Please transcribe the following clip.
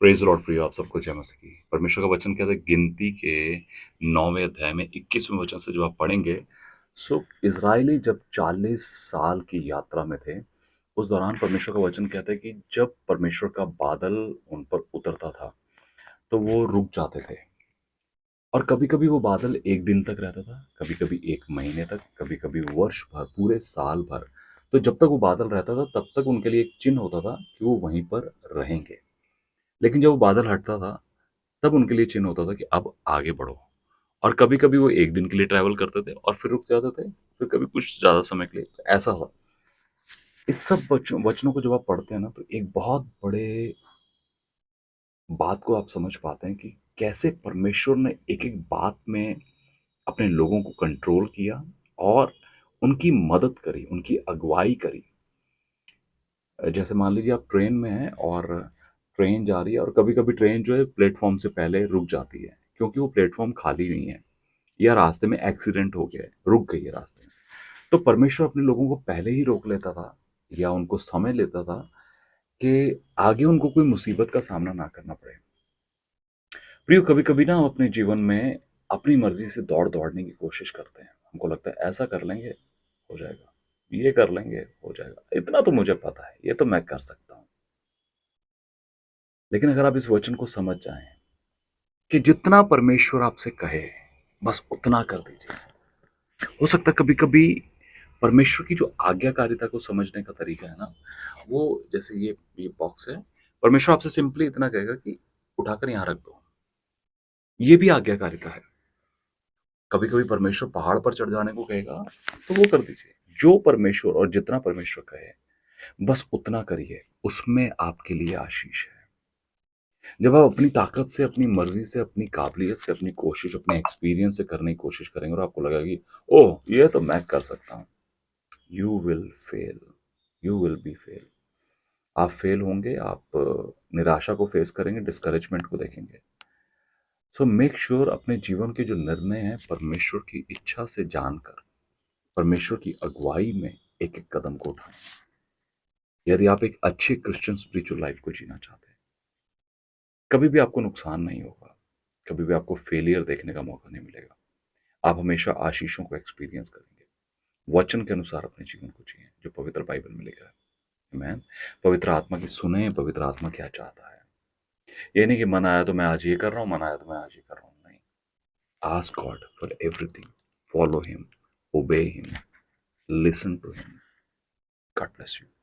Praise the Lord प्रिय आप सबको जय मसीह की। परमेश्वर का वचन कहता है गिनती के 9वें अध्याय में 21वें वचन से जब आप पढ़ेंगे, इज़राइली जब 40 साल की यात्रा में थे, उस दौरान परमेश्वर का वचन कहता है कि जब परमेश्वर का बादल उन पर उतरता था, तो वो रुक जाते थे। और कभी-कभी वो बादल 1 दिन तक रहता था, कभी-कभी 1 महीने तक, कभी-कभी वर्ष भर, पूरे साल भर। तो जब तक वो बादल रहता था, तब तक उनके लिए एक चिन्ह होता था कि वो वहीं पर रहेंगे। लेकिन जब वो बादल हटता था, तब उनके लिए चिन्ह होता था कि अब आगे बढ़ो। और कभी-कभी वो 1 दिन के लिए ट्रैवल करते थे और फिर रुक जाते थे, फिर कभी कुछ ज़्यादा समय के लिए, ऐसा था। इस सब वचनों को जब आप पढ़ते हैं ना, तो एक बहुत बड़े बात को आप समझ पाते हैं कि कैसे परमेश्वर ने एक-एक बात में अपने लोगों को कंट्रोल किया और उनकी मदद करी, उनकी अगुवाई करी। जैसे मान लीजिए आप ट्रेन में हैं और ट्रेन जा रही है और कभी-कभी ट्रेन जो है प्लेटफ़ॉर्म से पहले रुक जाती है, क्योंकि वो प्लेटफ़ॉर्म खाली नहीं है या रास्ते में एक्सीडेंट हो गया है, रुक गई है रास्ते में। तो परमेश्वर अपने लोगों को पहले ही रोक लेता था या उनको समय लेता था कि आगे उनको कोई मुसीबत का सामना ना करना पड़े। प्रियो, कभी-कभी ना हम अपने जीवन में अपनी मर्ज़ी से दौड़ने की कोशिश करते हैं। हमको लगता है ऐसा कर लेंगे, हो जाएगा, ये कर लेंगे, हो जाएगा, इतना तो मुझे पता है, ये तो मैं कर सकता हूँ। लेकिन अगर आप इस वचन को समझ जाएँ कि जितना परमेश्वर आपसे कहे, बस उतना कर दीजिए। हो सकता है कभी-कभी परमेश्वर की जो आज्ञाकारिता को समझने का तरीका है ना, वो जैसे ये बॉक्स है, परमेश्वर आपसे सिंपली इतना कहेगा कि उठाकर यहाँ रख दो। ये भी आज्ञाकारिता है। कभी-कभी परमेश्वर पहाड़ पर चढ़ जाने को कहेगा, तो वो कर दीजिए। जो परमेश्वर और जितना परमेश्वर कहे, बस उतना करिए, उसमें आपके लिए आशीष है। जब आप अपनी ताकत से, अपनी मर्ज़ी से, अपनी काबिलियत से, अपनी कोशिश, अपने एक्सपीरियंस से करने की कोशिश करेंगे और आपको लगेगा कि ओह! ये तो मैं कर सकता हूँ। You will fail, you will be fail. आप फेल होंगे, आप निराशा को फेस करेंगे, डिस्करेजमेंट को देखेंगे। सो मेक श्योर अपने जीवन के जो निर्णय हैं, परमेश्वर की इच्छा से जानकर, परमेश्वर की अगुवाई में एक-एक कदम को उठाएँ। यदि आप एक अच्छे क्रिश्चियन स्पिरिचुअल लाइफ़ को जीना चाहते हैं, कभी भी आपको नुकसान नहीं होगा, कभी भी आपको फेलियर देखने का मौका नहीं मिलेगा। आप हमेशा आशीषों को एक्सपीरियंस करेंगे। वचन के अनुसार अपने जीवन को जिएँ, जो पवित्र बाइबल में लिखा है। आमीन। पवित्र आत्मा की सुनें, पवित्र आत्मा क्या चाहता है। ये नहीं कि मन आया तो मैं आज ये कर रहा हूँ, मन आया तो मैं आज ये कर रहा हूँ, नहीं। Ask God for everything, follow him, obey him, listen to him. God bless you.